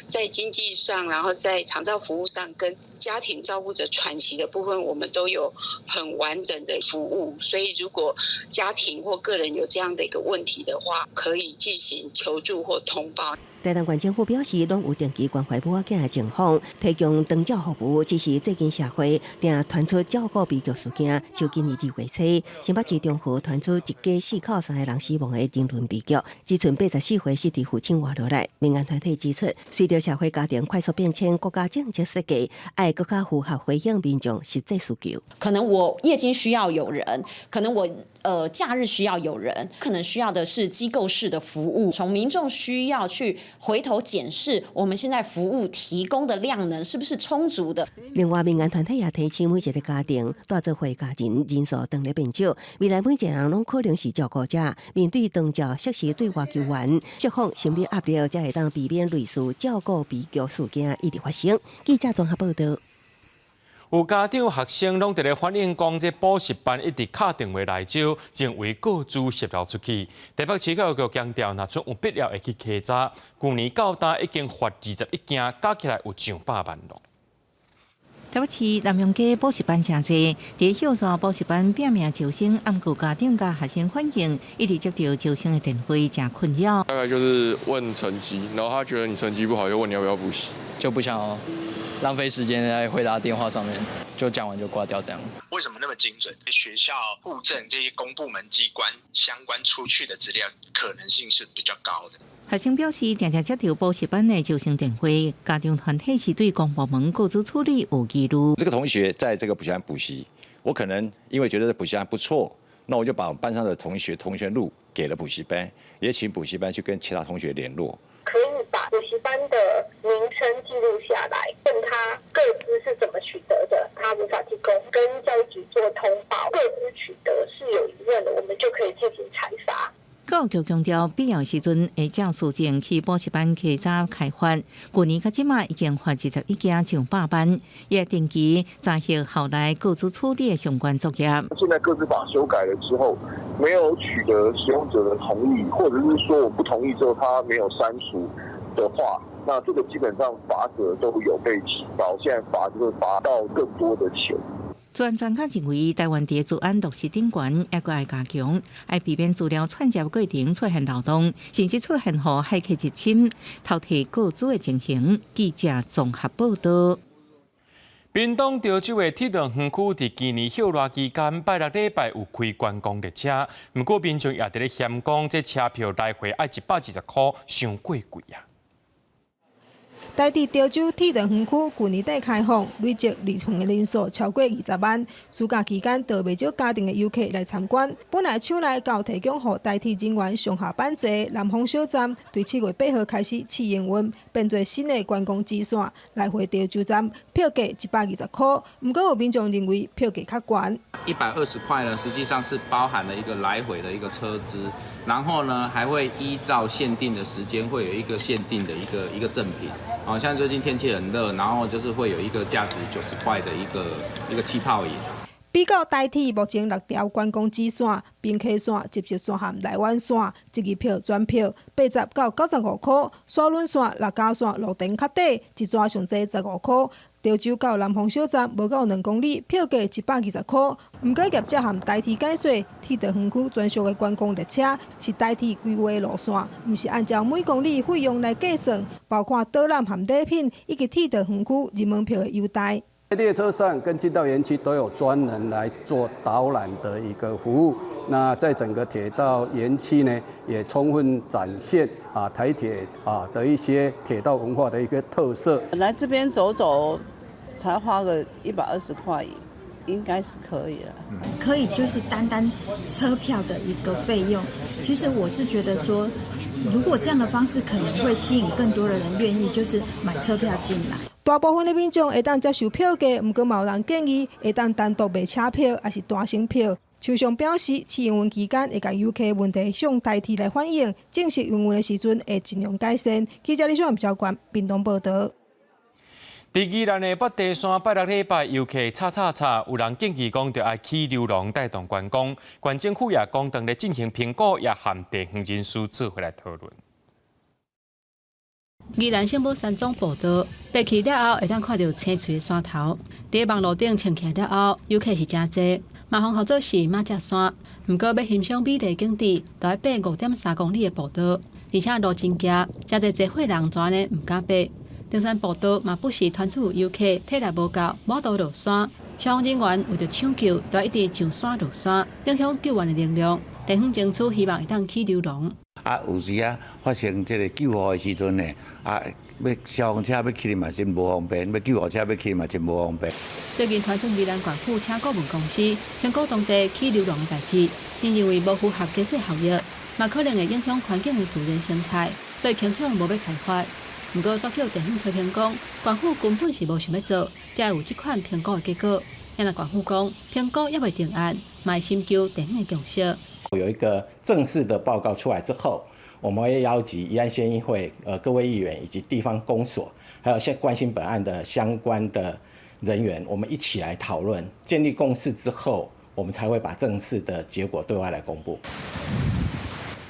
在经济上，然后在长照服务上，跟家庭照顾者喘息的部分，我们都有很完整的服务。所以，如果家庭或个人有这样的一个问题的话，可以进行求助或通报。台东县政府表示，拢有定期关怀母仔囝的情况，提供长照服务。只是最近社会定传出照顾悲剧事件，就今年2月初，新北市中和传出一家4口3个人死亡的人伦悲剧，只剩84岁失去父亲活落来。民间团体指出，随着社会家庭快速变迁，国家政策设计爱更加符合回应民众实际需求。可能我夜间需要有人，可能我假日需要有人，可能需要的是机构式的服务。从民众需要去回头检视我们现在服务提供的量能是不是充足的。另外，民间团体也提醒每一个家庭大做伙家人人数当然变少，未来每一个人拢可能是照顾者。面对长照适时对外求援，释放心理压力，才会当避免类似照顾悲剧事件一直发生。记者综合报道。有家长、学生拢伫咧反映，讲这补习班一直敲电话来招，认为雇主泄露出去。台北市教育局强调，若准有必要会去稽查。去年到今已经罚21件，加起来有上100万咯。台北市南阳街补习班真济，伫校园补习班拼命招生，暗过家长甲学生反映，一直接到招生的电话真困扰。大概就是问成绩，然后他觉得你成绩不好，又问你要不要补习，就不想浪费时间在回答电话上面，就讲完就挂掉这样。为什么那么精准？学校户政这些公部门机关相关出去的资料可能性是比较高的。学生表示，常常接到补习班的招生电话，家长团体是对公部门雇主处理有疑虑。这个同学在这个补习班补习，我可能因为觉得这补习班不错，那我就把班上的同学录给了补习班，也请补习班去跟其他同学联络。可以把补习班的名称记录下来，问他个资是怎么取得的，他无法提供，跟教育局做通报，个资取得是有疑问的，我们就可以进行采罚。教育局强调，必要时阵会照事情去补习班稽查开发。去年到即马已经发21件上100班，也定期查核校内各自处理的相关作业。现在个资法修改了之后，没有取得使用者的同意，或者是说我不同意之后他没有删除的话，那这个基本上罚则都有被提高，现在罚就会罚到更多的钱。专家认为，台湾伫治安落实顶悬，也该加强，爱避免资料串接过程出现漏洞，甚至出现互骇客入侵、偷摕个资的情形。记者综合报道。屏东潮州的铁道园区伫今年休热期间，拜6礼拜有开观光列车，不过民众也伫咧嫌讲，这车票来回要120块，伤过贵啊！台伫潮州铁道园区去年底开放，累积入园的人数超过20万。暑假期间，都未少家庭的游客来参观。本来厂内较提供予台铁人员上下班坐南丰小站，对7月8号开始试营运，变做新的观光支线。来回潮州站票价120块，不过有民众认为票价较悬。120块呢，实际上是包含了一个来回的一个车资，然后呢还会依照限定的时间，会有一个限定的一个赠品。像最近天气很热，然后就是会有一个价值90块的一个气泡饮。比较台铁目前6条观光支线，滨溪线、集集线和台湾线，一日票转票80到95块；沙仑线、六甲线路程较短，一抓上济15块。潮州到南丰小站无到2公里，票价120块。不过业者和台铁解说，铁道园区专属的观光列车是台铁规划路线，不是按照每公里费用来计算，包括导览和礼品以及铁道园区入门票的优待。列车上跟进到园区都有专人来做导览的一个服务。那在整个铁道园区呢，也充分展现台铁的一些铁道文化的一个特色。来这边走走，才花个120块，应该是可以了。可以就是单车票的一个费用，其实我是觉得说，如果这样的方式可能会吸引更多的人愿意就是买车票进来。大部分的民众会当接受票价，不过有人建议会当单独卖车票，还是单程票。首相表示，试营运期间会将 UK 问题向台铁来反映，正式营运的时阵会尽量改善。记者李小照关屏东报道。第宜兰的北地山拜六礼拜尤其吵，有人建议讲着爱起流浪带动观光，县政府也讲等咧进行评估，也和地方人士做回来讨论。宜兰县府山庄步道，爬起了后会当看到青翠的山头。伫网路顶穿起了后，游客是真多。马航合作是马甲山，不过要欣赏美丽景致，就要爬5.3公里的步道，而且路真狭，真侪坐伙人全呢唔敢爬。登山步道嘛不时传出游客体力无够，无倒落山。消防人员为着抢救，就一直上山落山，影响救援的能量。地方争取希望会当起流浪。有时发生这个救护的时阵呢，要消防车要去嘛真无方便，要救护车要去嘛真无方便。最近传出宜兰县府请顾问公司评估当地起流浪的代志，因认为无符合经济效益，嘛可能会影响环境的自然生态，所以倾向无要开发。不过，所叫地方批评讲，县府根本是无想要做，才有这款评估的结果。因为县府讲，评估也未定案，嘛寻求地方的共识。有一个正式的报告出来之后，我们会邀集宜兰县议会各位议员以及地方公所，还有现关心本案的相关的人员，我们一起来讨论，建立共识之后，我们才会把正式的结果对外来公布。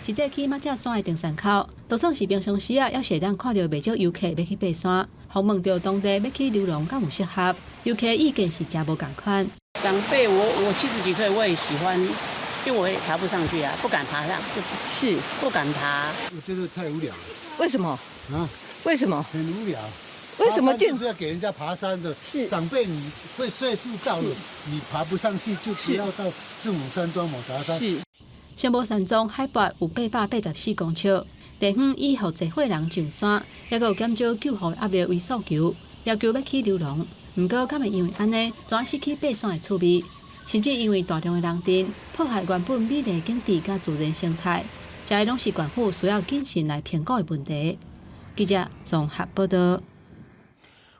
实际去马甲山的登山口，就算是平常时也是会当看到袂少游客要去爬山。访问到当地要去流浪，敢有适合？游客意见是真无共款。长辈，我70几岁，我也喜欢，因为我也爬不上去啊，不敢爬上，是不敢爬。我觉得太无聊了。为什么？啊？为什么？很无聊。为什么就是要给人家爬山的？是长辈，你会岁数到了，你爬不上去，就不要到圣母山庄某达山。是。仙宝山庄海拔有884公尺，地方以后坐伙人上山，也有减少救护压力为诉求，要求要起流浪。不过，敢会因为安尼，全失去爬山的趣味，甚至因为大量的人阵破坏原本美丽景致甲自然生态，这些拢是县府需要谨慎来评估的问题。记者综合报道。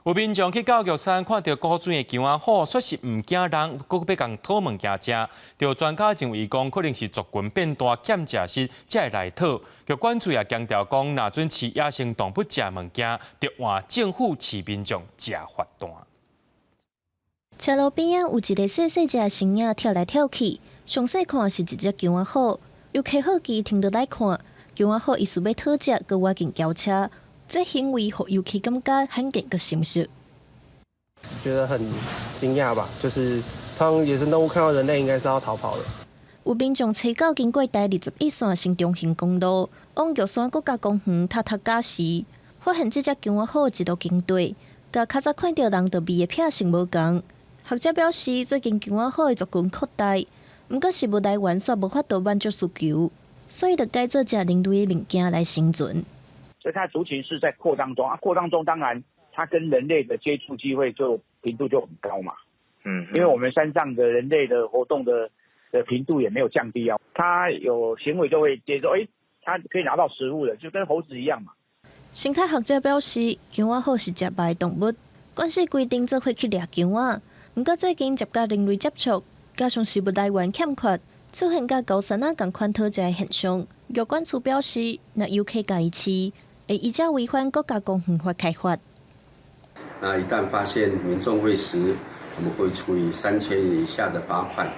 有民众去教育山看到古锥的姜仔虎，说是唔惊人，佮要共讨物件食。就专家认为讲，可能是族群变大欠食食才会来讨。就管处也强调讲，若准饲野生动物食物件，就换政府饲民众食罚单。车路边啊有一个细细只的身影跳来跳去，详细看是一只姜仔虎。游客好奇停落来看，姜仔虎意思要讨食，佮我进轿车。这行为让游客感觉罕见个心实，觉得很惊讶吧？就是当野生动物看到人类，应该是要逃跑的。有民众车到经过台21线新中型公路，往玉山国家公园踏驾时，发现这只姜仔虎一路经对，甲较早看到人道味的品性无同。学者表示，最近姜仔虎的族群扩大，毋过食物来源却无法度满足需求，所以就改做食人类的物件来生存。所以它的族群是在扩张中啊，扩张中当然它跟人类的接触机会频度就很高嘛。因为我们山上的人类的活动的频度也没有降低啊，它有行为就会接受，它可以拿到食物的，就跟猴子一样嘛。生态学者表示，姜仔虎是食肉的动物，管是规定做伙去掠姜仔，不过最近接甲人类接触，加上食物来源欠缺，出现甲高山共款讨食的现象。有管处表示，若游客家己饲，会依照违反国家公园法开罚。那一旦发现民众会食，我们会处以3000元以下的罚款。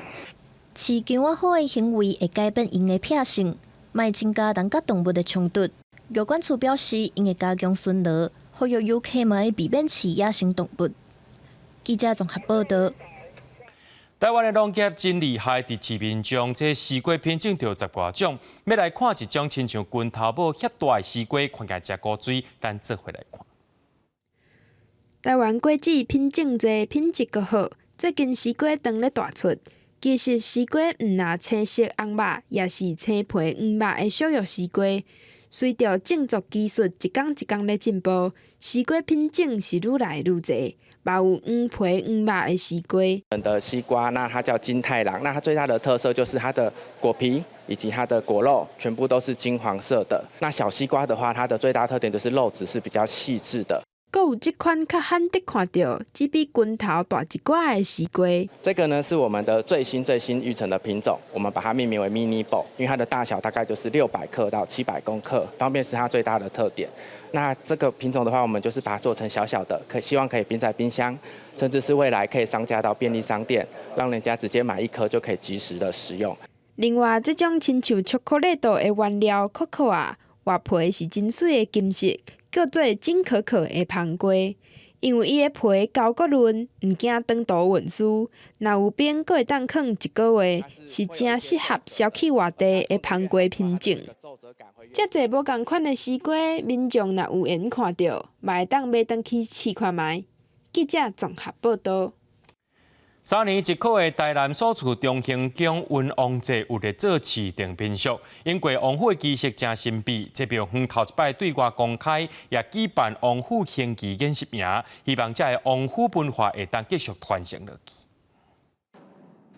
饲姜仔虎的行为会改变因的品性，卖增加人甲动物的冲突。有管处表示，因会加强巡逻，呼吁游客嘛会避免饲野生动物。记者综合报道。台湾的农业真厉害，伫市面上这西瓜品种就10多种。要来看一种亲像拳头母遐大的西瓜，看起来真古锥，咱做回来看。台湾果子品种侪，品质阁好。最近西瓜当咧大出，其实西瓜毋若青色红肉，也是青皮黄肉的小玉西瓜。随着种植技术一天一天咧进步，西瓜品种是愈来愈侪，嘛有黄皮黄肉的西瓜。的西瓜，那它叫金太郎，那它最大的特色就是它的果皮以及它的果肉全部都是金黄色的。那小西瓜的话，它的最大特点就是肉质是比较细致的。阁有这款较罕得看到，只比拳头大一寡的西瓜。这个呢是我们的最新育成的品种，我们把它命名为 Mini Ball， 因为它的大小大概就是600克到700公克，方便是它最大的特点。那这个品种的话，我们就是把它做成小小的，希望可以冰在冰箱，甚至是未来可以上架到便利商店，让人家直接买1颗就可以及时的食用。另外，这种亲像巧克力豆的原料可可啊，外皮是真水的金色。叫做金可可的香瓜，因为伊的皮厚骨润，毋惊长途运输，若有冰，阁会当放1个月，是正适合消气外地的香瓜品种。遮侪无共款的西瓜，民众若有缘看到，嘛会当买回去试看卖。记者综合报道。3年1考的台南所处中兴宫文王祭有咧做市定民俗，因为王府的仪式真神秘，这庙方头一摆对外公开，也举办王府行仪演习营，希望这个王府文化会当继续传承落去。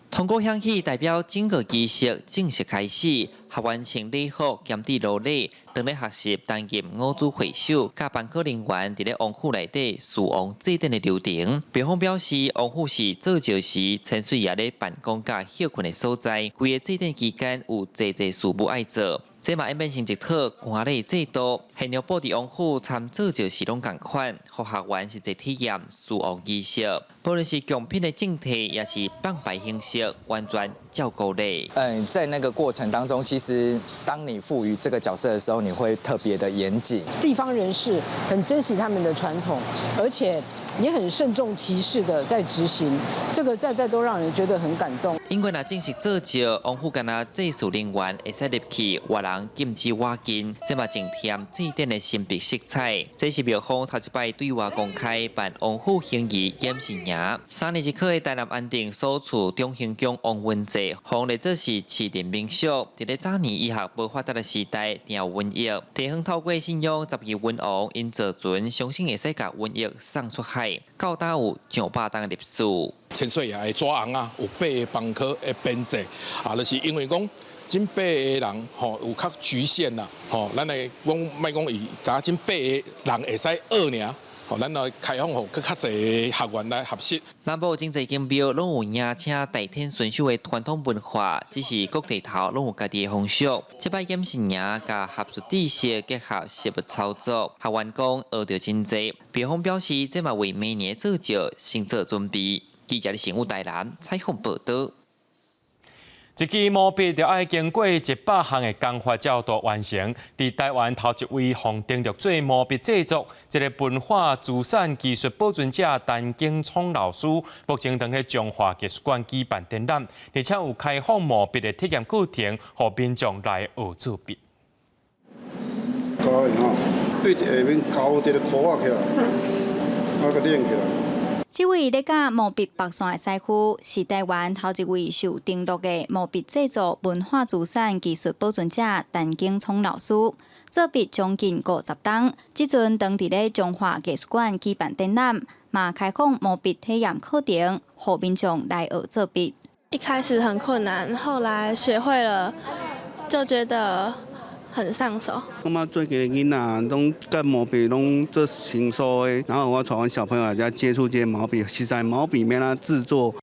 通过响起代表整个仪式正式开始，学员穿礼服、兼伫落礼，当咧学习担任五祖会手，甲办课人员伫咧王府内底侍王祭典的流程。庙方表示，王府是造就时千岁爷咧办公甲休困的所在，规个祭典期间有侪事务爱做。这嘛演变成一套官礼制度，现场布置王府参造就时拢共款，互学员是一体验侍王仪式。无论是贡品的正体，也是棒牌形式，完全照顾你。在那个过程当中，其实当你赋予这个角色的时候，你会特别的严谨。地方人士很珍惜他们的传统，而且也很慎重其事的在执行，这个在都让人觉得很感动。因为若正式造就，王府干那祭祀人员会使入去，外人禁止挖金，这嘛增添祭典的神秘色彩。这是庙方头一摆对外公开办王府行仪演习营。3年1考的台南安定所处中兴宫王文祭，红嚟做是市定民俗。伫咧早年医学无发达的时代，定有瘟疫。地方透过信仰12瘟王因坐船，相信会使甲瘟疫送出海，到达有上百档的历史。千岁爷的纸红啊，有8个帮科的编制啊，就是因为讲。真8个人吼有较局限啦，吼，咱来讲莫讲伊，咱真8个人会使学尔，吼，咱来开放互更较侪学员来学习。南部真侪间庙拢有邀请代天顺守的传统文化，只是各地头拢有家己的风俗。这摆演习营甲学术知识结合实物操作，学员讲学到真侪。庙方表示，这嘛为明年造就先做准备。记者的新闻台南采访报道。一支毛笔就要经过100项的工法才有完成。伫台湾头一位获登录做毛笔制作一个文化资产技术保存者陈景聪老师，目前正喺中华艺术馆举办展览，而且有开放毛笔的体验课程，让民众来学做笔。教人对下面交一个涂啊起来，啊个练起来。这位咧甲毛笔白线的师傅，是台湾头一位受登录的毛笔制作文化资产技术保存者陈景聪老师。做笔将近50档，即阵当伫咧中华艺术馆举办展览，嘛开放毛笔体验课程，让民众来学做笔。一开始很困难，后来学会了，就觉得很上手。感觉最近的囡仔拢甲毛笔拢做成熟的，然后我带阮小朋友来遮接触这些毛笔，实在毛笔免哪制作。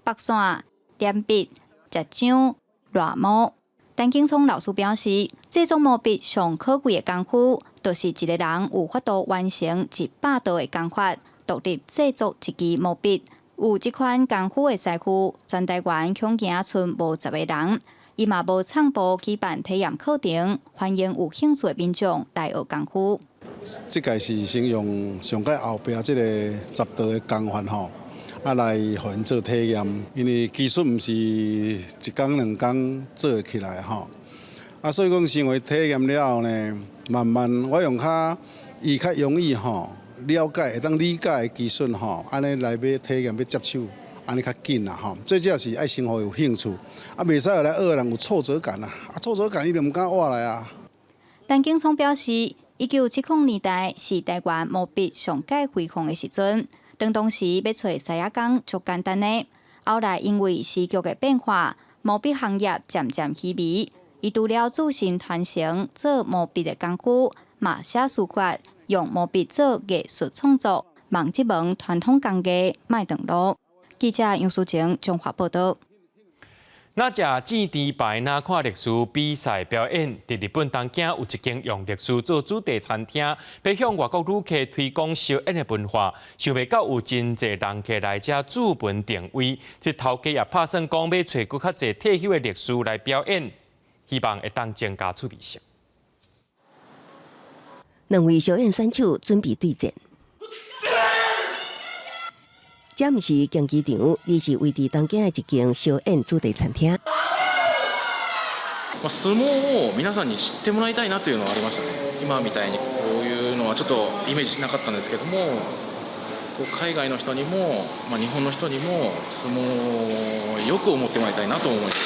白线、点笔、折章、热毛。陈景聪老师表示，这种毛笔上可贵的功夫，就是一个人有法度完成100道的工法，独立制作一支毛笔。有这款功夫的师傅，全台湾恐惊剩无10个人。伊嘛无创部举办体验课程，欢迎有兴趣的民众来学功夫。这个是先用上届后壁这个10道的工法吼，来互因做体验，因为技术毋是1天2天做起来吼，所以讲成为体验了后呢，慢慢我用较容易吼，了解，会当理解的技术吼，安尼来要体验要接手，安尼较紧啦吼。最主要是爱生活有兴趣，袂使来学的人有挫折感啊，挫折感伊就毋敢活来啊。陈景聪表示，1970年代是台湾毛笔上界辉煌的时阵，当时要找师仔工足简单的，后来因为时局的变化，毛笔行业渐渐稀微，伊除了自行传承做毛笔的工具，嘛写书法，用毛笔做艺术创作，望这门传统工艺卖断路。记者杨淑晴综合报道。那只纪第牌那看历史比赛表演，伫日本东京有一间用历史做主题餐厅，要向外国旅客推广烧烟的文化。想袂到有真侪人客来遮驻门定位，这头家也打算讲要找更较侪退休的历史来表演，希望会当增加出名性。两位小演选手准备对战。这毋是竞技场，而是位伫东京的一间小演主题餐厅。相撲を皆さんに知ってもらいたいなというのはありましたね。今みたいにこういうのはちょっとイメージしなかったんですけども、海外の人にも、日本の人にも相撲をよく思ってもらいたいなと思います。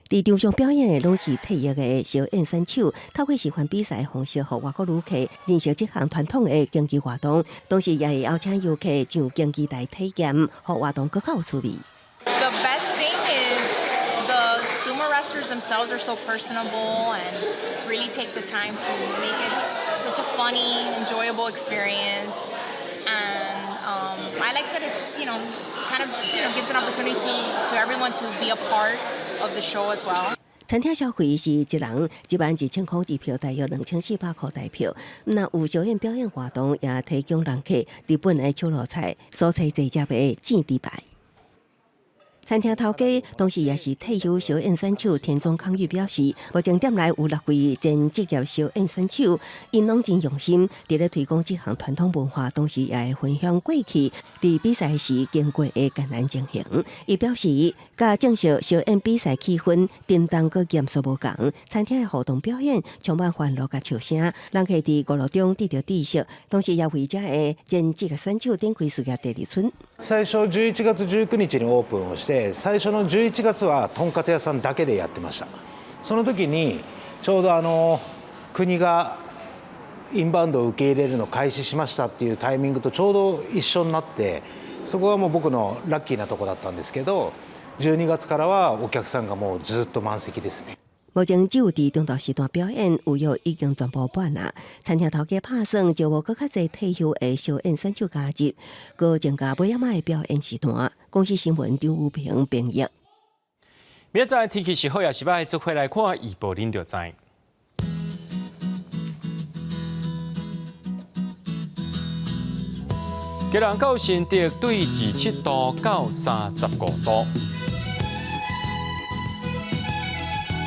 伫场上表演的拢是退役的小演选手，透过示范比赛方式，互外国旅客认识这项传统的竞技活动，同时也会邀请游客上竞技台体验，互活动更较有趣味。The best thing is the sumo wrestlers themselves are so personable and really take the time to make it such a funny, enjoyable experience. And I like that it's kind of gives an opportunity to everyone to be a part of the show as well. 餐厅消费是一人11000块一票，大约2400块台票。那有小演表演活动，也提供人客日本的手路菜、所菜制作的煎猪排。餐厅头家，同时也是退休小演选手田中康裕表示，目前店内有6位前职业小演选手，因拢真用心，伫咧推广这项传统文化，同时也会分享过去伫比赛时经过的艰难情形。伊表示，甲正式小演比赛气氛叮当佮严肃无共，餐厅的互动表演充满欢乐甲笑声，人客伫娱乐中得到知识，同時也為這嘅前職業選手展開事業第2春。最初11月19日にオープンをして、最初の11月はとんかつ屋さんだけでやってました。その時にちょうど国がインバウンドを受け入れるのを開始しましたっていうタイミングとちょうど一緒になって、そこはもう僕のラッキーなとこだったんですけど、12月からはお客さんがもうずっと満席ですね。目前只有伫中昼時段表演，有約已經全部辦啦。餐廳頭家拍算招募更較濟退休的小演選手加入，佮增加每一晚的表演時段。公司新聞張武平編譯。明仔天氣是好也是歹，做回來看預報您就知。吉蘭到新竹對27度到35度。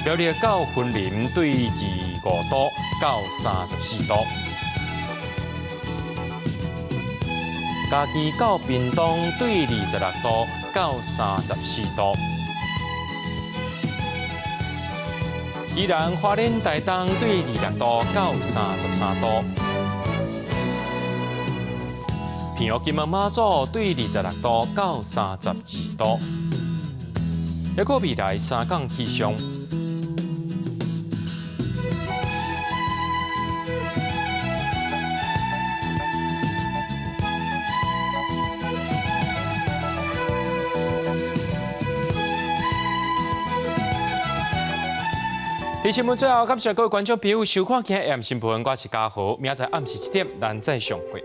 苗栗到雲林對25度到34度，嘉義到屏東對26度到34度，宜蘭花蓮台東對26度到33度，平湖金門馬祖對26度到32度。一個未來3港氣象。新闻最後，感謝各位觀眾朋友收看今日AM新聞，我是嘉豪，明仔暗時7點咱再相會。